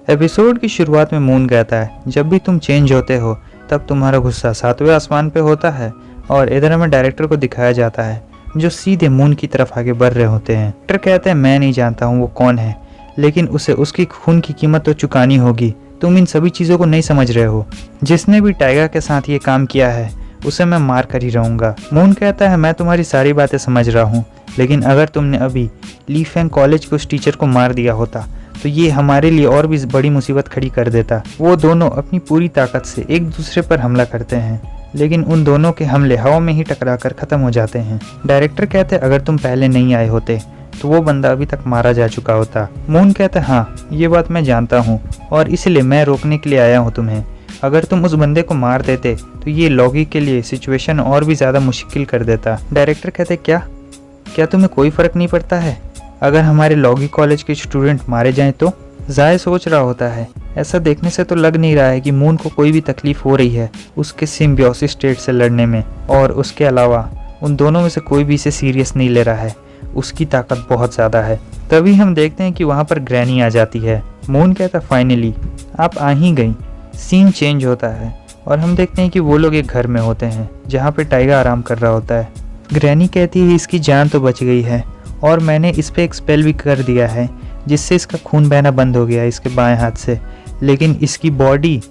Episode की शुरुआत में मून कहता है, जब भी तुम चेंज होते हो तब तुम्हारा गुस्सा 7वें आसमान पे होता है। और इधर हमें डायरेक्टर को दिखाया जाता है जो सीधे मून की तरफ आगे बढ़ रहे होते हैं। डायरेक्टर कहते हैं, मैं नहीं जानता हूँ वो कौन है, लेकिन उसे उसकी खून की कीमत तो चुकानी होगी। तुम इन सभी चीज़ों को नहीं समझ रहे हो। जिसने भी टाइगर के साथ ये काम किया है उसे मैं मार कर ही रहूँगा। मून कहता है, मैं तुम्हारी सारी बातें समझ रहा हूँ, लेकिन अगर तुमने अभी ली फेंग कॉलेज के उस टीचर को मार दिया होता तो ये हमारे लिए और भी बड़ी मुसीबत खड़ी कर देता। वो दोनों अपनी पूरी ताकत से एक दूसरे पर हमला करते हैं, लेकिन उन दोनों के हमले हवा में ही टकराकर खत्म हो जाते हैं। डायरेक्टर कहते हैं, अगर तुम पहले नहीं आए होते तो वो बंदा अभी तक मारा जा चुका होता। मून कहता है, हाँ ये बात मैं जानता हूँ और इसलिए मैं रोकने के लिए आया हूँ तुम्हें। अगर तुम उस बंदे को मार देते तो ये लॉगी के लिए सिचुएशन और भी ज़्यादा मुश्किल कर देता। डायरेक्टर कहते, क्या तुम्हें कोई फ़र्क नहीं पड़ता है अगर हमारे लॉगी कॉलेज के स्टूडेंट मारे जाएं तो? जाय सोच रहा होता है, ऐसा देखने से तो लग नहीं रहा है कि मून को कोई भी तकलीफ हो रही है उसके सिम्बियोसिस स्टेट से लड़ने में, और उसके अलावा उन दोनों में से कोई भी इसे सीरियस नहीं ले रहा है। उसकी ताकत बहुत ज़्यादा है। तभी हम देखते हैं कि वहाँ पर ग्रैनी आ जाती है। मून कहता, फाइनली आप आ ही गई। सीन चेंज होता है और हम देखते हैं कि वो लोग एक घर में होते हैं जहाँ पे टाइगर आराम कर रहा होता है। ग्रैनी कहती है, इसकी जान तो बच गई है और मैंने इस पे एक स्पेल भी कर दिया है जिससे इसका खून बहना बंद हो गया इसके बाएं हाथ से, लेकिन इसकी बॉडी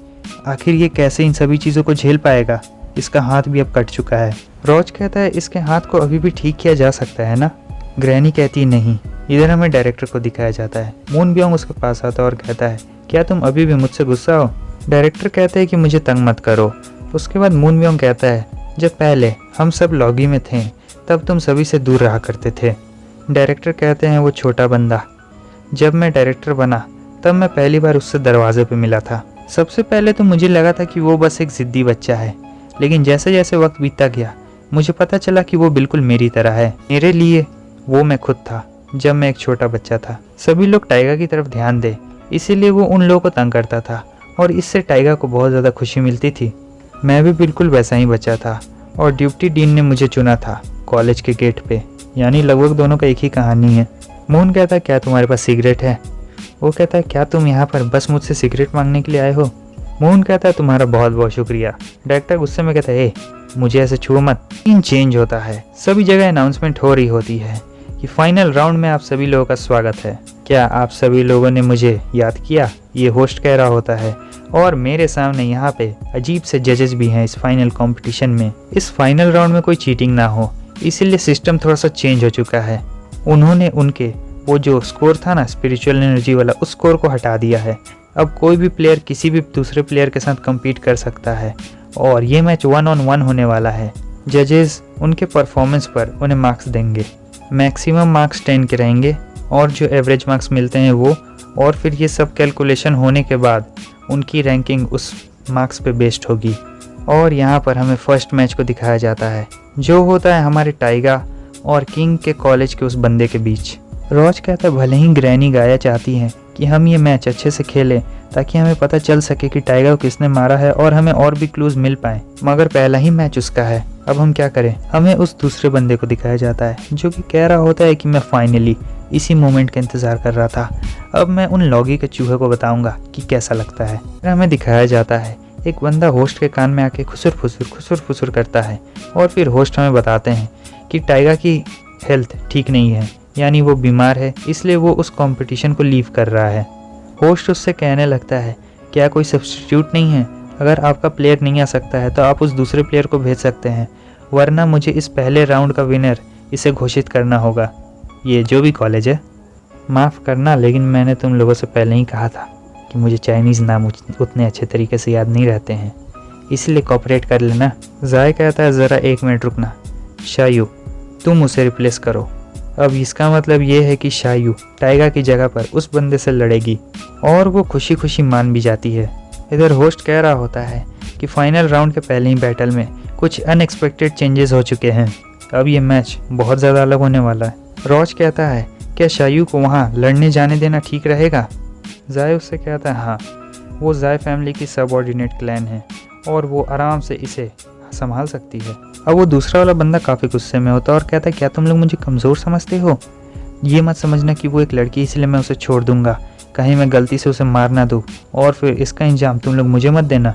आखिर ये कैसे इन सभी चीज़ों को झेल पाएगा? इसका हाथ भी अब कट चुका है। रोज कहता है, इसके हाथ को अभी भी ठीक किया जा सकता है ना? ग्रैनी कहती नहीं। इधर हमें डायरेक्टर को दिखाया जाता है। मून ब्योंग उसके पास आता है और कहता है, क्या तुम अभी भी मुझसे गुस्सा हो? डायरेक्टर कहते हैं कि मुझे तंग मत करो। उसके बाद मून ब्योंग कहता है, जब पहले हम सब लॉगी में थे तब तुम सभी से दूर रहा करते थे। डायरेक्टर कहते हैं, वो छोटा बंदा, जब मैं डायरेक्टर बना तब मैं पहली बार उससे दरवाजे पे मिला था। सबसे पहले तो मुझे लगा था कि वो बस एक ज़िद्दी बच्चा है, लेकिन जैसे जैसे वक्त बीतता गया मुझे पता चला कि वो बिल्कुल मेरी तरह है। मेरे लिए वो मैं खुद था जब मैं एक छोटा बच्चा था। सभी लोग टाइगर की तरफ ध्यान दे, इसीलिए वो उन लोगों को तंग करता था और इससे टाइगर को बहुत ज़्यादा खुशी मिलती थी। मैं भी बिल्कुल वैसा ही बच्चा था और डिप्टी डीन ने मुझे चुना था कॉलेज के गेट पे, यानी लगभग दोनों का एक ही कहानी है। मून कहता है, क्या तुम्हारे पास सिगरेट है? वो कहता है, क्या तुम यहाँ पर बस मुझसे सिगरेट मांगने के लिए आए हो? मून कहता है, तुम्हारा बहुत बहुत शुक्रिया। डायरेक्टर गुस्से में कहता है, मुझे ऐसे छुओ मत। सीन चेंज होता है। सभी जगह अनाउंसमेंट हो रही होती है कि फाइनल राउंड में आप सभी लोगों का स्वागत है। क्या आप सभी लोगों ने मुझे याद किया? ये होस्ट कह रहा होता है और मेरे सामने यहाँ पे अजीब से जजेस भी हैं इस फाइनल कंपटीशन में। इस फाइनल राउंड में कोई चीटिंग ना हो इसीलिए सिस्टम थोड़ा सा चेंज हो चुका है। उन्होंने उनके वो जो स्कोर था ना स्पिरिचुअल एनर्जी वाला, उस स्कोर को हटा दिया है। अब कोई भी प्लेयर किसी भी दूसरे प्लेयर के साथ कम्पीट कर सकता है और ये मैच 1-on-1 होने वाला है। जजेस उनके परफॉर्मेंस पर उन्हें मार्क्स देंगे। मैक्सिमम मार्क्स 10 के रहेंगे और जो एवरेज मार्क्स मिलते हैं वो, और फिर ये सब कैलकुलेशन होने के बाद उनकी रैंकिंग उस मार्क्स पे बेस्ड होगी। और यहाँ पर हमें फर्स्ट मैच को दिखाया जाता है जो होता है हमारे टाइगर और किंग के कॉलेज के उस बंदे के बीच। रोज कहता है, भले ही ग्रैनी गाया चाहती है कि हम ये मैच अच्छे से खेलें ताकि हमें पता चल सके कि टाइगर को किसने मारा है और हमें और भी क्लूज मिल पाए, मगर पहला ही मैच उसका है। अब हम क्या करें? हमें उस दूसरे बंदे को दिखाया जाता है जो कि कह रहा होता है कि मैं फाइनली इसी मोमेंट का इंतज़ार कर रहा था। अब मैं उन लॉगी के चूहे को बताऊंगा कि कैसा लगता है। हमें दिखाया जाता है एक बंदा होस्ट के कान में आके खुसुर फुसुर करता है और फिर होस्ट हमें बताते हैं कि टाइगर की हेल्थ ठीक नहीं है, यानी वो बीमार है, इसलिए वो उस कंपटीशन को लीव कर रहा है। होस्ट उससे कहने लगता है, क्या कोई सब्स्टिट्यूट नहीं है? अगर आपका प्लेयर नहीं आ सकता है तो आप उस दूसरे प्लेयर को भेज सकते हैं, वरना मुझे इस पहले राउंड का विनर इसे घोषित करना होगा, ये जो भी कॉलेज है। माफ़ करना, लेकिन मैंने तुम लोगों से पहले ही कहा था कि मुझे चाइनीज़ नाम उतने अच्छे तरीके से याद नहीं रहते हैं, इसलिए कॉपरेट कर लेना। जाय कहता है, ज़रा 1 मिनट रुकना। शायू, तुम उसे रिप्लेस करो। अब इसका मतलब ये है कि शायू टाइगर की जगह पर उस बंदे से लड़ेगी और वो खुशी खुशी मान भी जाती है। इधर होस्ट कह रहा होता है कि फाइनल राउंड के पहले ही बैटल में कुछ अनएक्सपेक्टेड चेंजेस हो चुके हैं। अब ये मैच बहुत ज़्यादा अलग होने वाला है। रोज कहता है, क्या शायू को वहाँ लड़ने जाने देना ठीक रहेगा? जाय उससे कहता है, हाँ, वो जाय फैमिली की सबऑर्डिनेट क्लैन है और वो आराम से इसे संभाल सकती है। अब वो दूसरा वाला बंदा काफ़ी गुस्से में होता है और कहता है, क्या तुम लोग मुझे कमज़ोर समझते हो? ये मत समझना कि वो एक लड़की इसलिए मैं उसे छोड़ दूंगा। कहीं मैं गलती से उसे मार ना दूँ और फिर इसका इंजाम तुम लोग मुझे मत देना।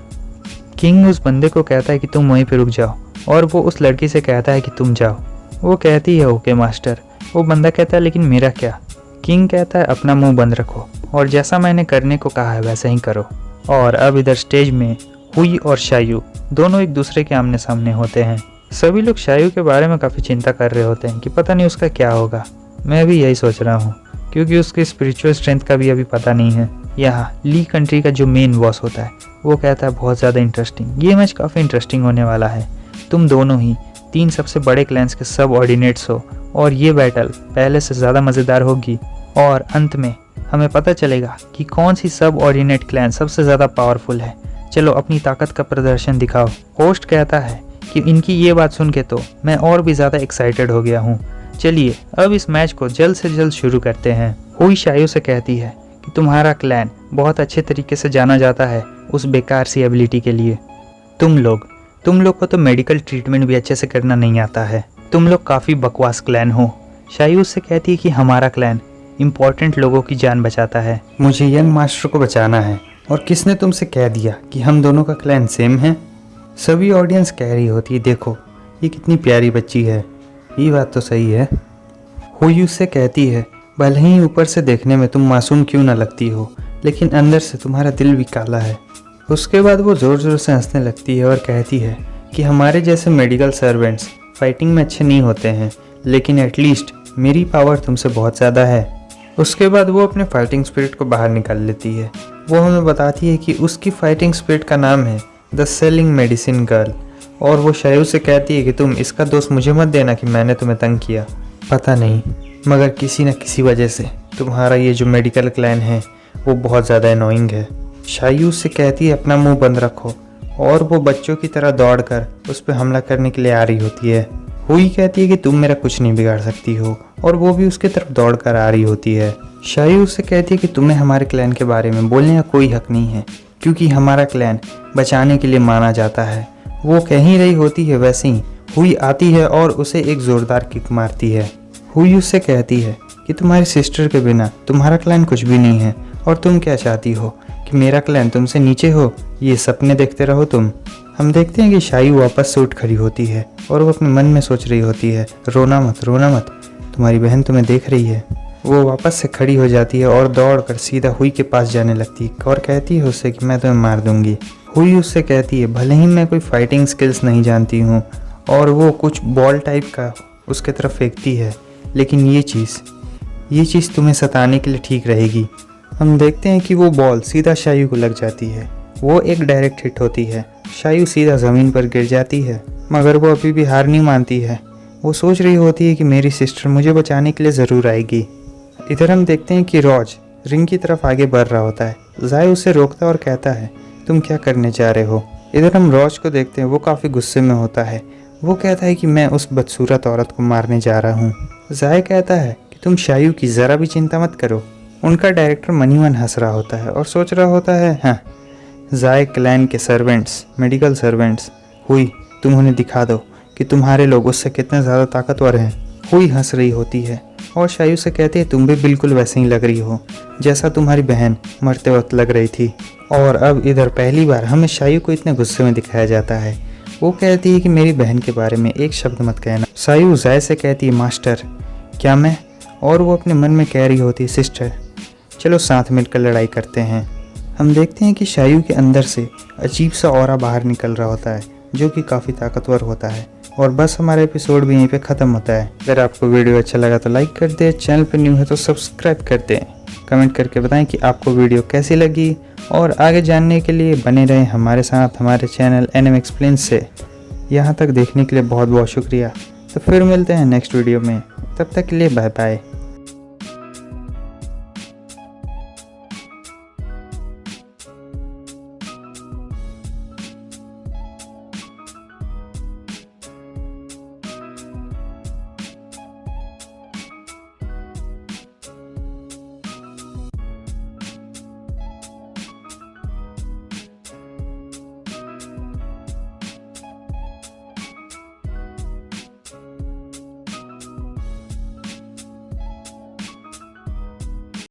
किंग उस बंदे को कहता है कि तुम वहीं पे रुक जाओ और वो उस लड़की से कहता है कि तुम जाओ। वो कहती है ओके मास्टर। वो बंदा कहता है लेकिन मेरा क्या? किंग कहता है अपना मुंह बंद रखो और जैसा मैंने करने को कहा है वैसा ही करो। और अब इधर स्टेज में हुई और शायू दोनों एक दूसरे के आमने सामने होते हैं। सभी लोग शायू के बारे में काफ़ी चिंता कर रहे होते हैं कि पता नहीं उसका क्या होगा। मैं भी यही सोच रहा हूँ क्योंकि उसकी स्पिरिचुअल स्ट्रेंथ का भी अभी पता नहीं है। यहाँ ली कंट्री का जो मेन बॉस होता है वो कहता है बहुत ज़्यादा इंटरेस्टिंग, ये मैच काफ़ी इंटरेस्टिंग होने वाला है। तुम दोनों ही 3 सबसे बड़े क्लैंस के सब ऑर्डिनेट्स हो और ये बैटल पहले से ज़्यादा मज़ेदार होगी और अंत में हमें पता चलेगा कि कौन सी सब ऑर्डिनेट क्लैन सबसे ज़्यादा पावरफुल है। चलो अपनी ताकत का प्रदर्शन दिखाओ। होस्ट कहता है कि इनकी ये बात सुन के तो मैं और भी ज़्यादा एक्साइटेड हो गया हूँ। चलिए अब इस मैच को जल्द से जल्द शुरू करते हैं। हुई शायू से कहती है कि तुम्हारा क्लैन बहुत अच्छे तरीके से जाना जाता है उस बेकार सी एबिलिटी के लिए। तुम लोग को तो मेडिकल ट्रीटमेंट भी अच्छे से करना नहीं आता है। तुम लोग काफ़ी बकवास क्लैन हो। शायू से कहती है कि हमारा क्लैन इम्पोर्टेंट लोगों की जान बचाता है। मुझे यंग मास्टर को बचाना है और किसने तुमसे कह दिया कि हम दोनों का क्लैन सेम है? सभी ऑडियंस कह रही होती है देखो ये कितनी प्यारी बच्ची है। ये बात तो सही है। हुई उससे कहती है भले ही ऊपर से देखने में तुम मासूम क्यों ना लगती हो लेकिन अंदर से तुम्हारा दिल भी काला है। उसके बाद वो ज़ोर ज़ोर से हंसने लगती है और कहती है कि हमारे जैसे मेडिकल सर्वेंट्स फाइटिंग में अच्छे नहीं होते हैं लेकिन एटलीस्ट मेरी पावर तुमसे बहुत ज़्यादा है। उसके बाद वो अपने फाइटिंग स्पिरिट को बाहर निकाल लेती है। वो हमें बताती है कि उसकी फाइटिंग स्पिरिट का नाम है द सेलिंग मेडिसिन गर्ल और वो शायू से कहती है कि तुम इसका दोस्त मुझे मत देना कि मैंने तुम्हें तंग किया। पता नहीं मगर किसी न किसी वजह से तुम्हारा ये जो मेडिकल क्लैन है वो बहुत ज़्यादा एनोइंग है। शायू से कहती है अपना मुंह बंद रखो और वो बच्चों की तरह दौड़कर उस पर हमला करने के लिए आ रही होती है। हुई कहती है कि तुम मेरा कुछ नहीं बिगाड़ सकती हो और वो भी उसकी तरफ दौड़कर आ रही होती है। शायू उससे कहती है कि तुम्हें हमारे क्लैन के बारे में बोलने का कोई हक नहीं है क्योंकि हमारा क्लैन बचाने के लिए माना जाता है। वो कह ही रही होती है वैसे ही हुई आती है और उसे एक ज़ोरदार किक मारती है। हुई उससे कहती है कि तुम्हारी सिस्टर के बिना तुम्हारा क्लैन कुछ भी नहीं है और तुम क्या चाहती हो कि मेरा क्लैन तुमसे नीचे हो, ये सपने देखते रहो तुम। हम देखते हैं कि शायू वापस से उठ खड़ी होती है और वो अपने मन में सोच रही होती है रोना मत, तुम्हारी बहन तुम्हें देख रही है। वो वापस से खड़ी हो जाती है और दौड़कर सीधा हुई के पास जाने लगती है और कहती है उससे कि मैं तुम्हें मार दूंगी। हुई उससे कहती है भले ही मैं कोई फाइटिंग स्किल्स नहीं जानती हूँ और वो कुछ बॉल टाइप का उसके तरफ फेंकती है लेकिन ये चीज़ तुम्हें सताने के लिए ठीक रहेगी। हम देखते हैं कि वो बॉल सीधा शायू को लग जाती है। वो एक डायरेक्ट हिट होती है। शायू सीधा ज़मीन पर गिर जाती है मगर वो अभी भी हार नहीं मानती है। वो सोच रही होती है कि मेरी सिस्टर मुझे बचाने के लिए ज़रूर आएगी। इधर हम देखते हैं कि रॉज रिंग की तरफ आगे बढ़ रहा होता है। ज़ाय उसे रोकता और कहता है तुम क्या करने जा रहे हो? इधर हम रॉज को देखते हैं वो काफ़ी गुस्से में होता है। वो कहता है कि मैं उस बदसूरत औरत को मारने जा रहा हूँ। ज़ाय कहता है कि तुम शायू की ज़रा भी चिंता मत करो। उनका डायरेक्टर मनी मन हंस रहा होता है और सोच रहा होता है हाँ ज़ाय क्लैन के सर्वेंट्स, मेडिकल सर्वेंट्स, हुई तुम उन्हें दिखा दो कि तुम्हारे लोग उससे कितने ज़्यादा ताकतवर हैं। हुई हंस रही होती है और शायू से कहती है तुम भी बिल्कुल वैसे ही लग रही हो जैसा तुम्हारी बहन मरते वक्त लग रही थी। और अब इधर पहली बार हमें शायू को इतने गुस्से में दिखाया जाता है। वो कहती है कि मेरी बहन के बारे में एक शब्द मत कहना। शायू ज़ाय से कहती है मास्टर क्या मैं? और वो अपने मन में कह रही होती है सिस्टर चलो साथ मिलकर लड़ाई करते हैं। हम देखते हैं कि शायू के अंदर से अजीब सा ऑरा बाहर निकल रहा होता है जो कि काफ़ी ताकतवर होता है। और बस हमारा एपिसोड भी यहीं पे ख़त्म होता है। अगर आपको वीडियो अच्छा लगा तो लाइक कर दें, चैनल पर न्यू है तो सब्सक्राइब कर दें, कमेंट करके बताएं कि आपको वीडियो कैसी लगी और आगे जानने के लिए बने रहें हमारे साथ हमारे चैनल एनएम एक्सप्लेन से। यहाँ तक देखने के लिए बहुत बहुत शुक्रिया। तो फिर मिलते हैं नेक्स्ट वीडियो में, तब तक के लिए बाय बाय।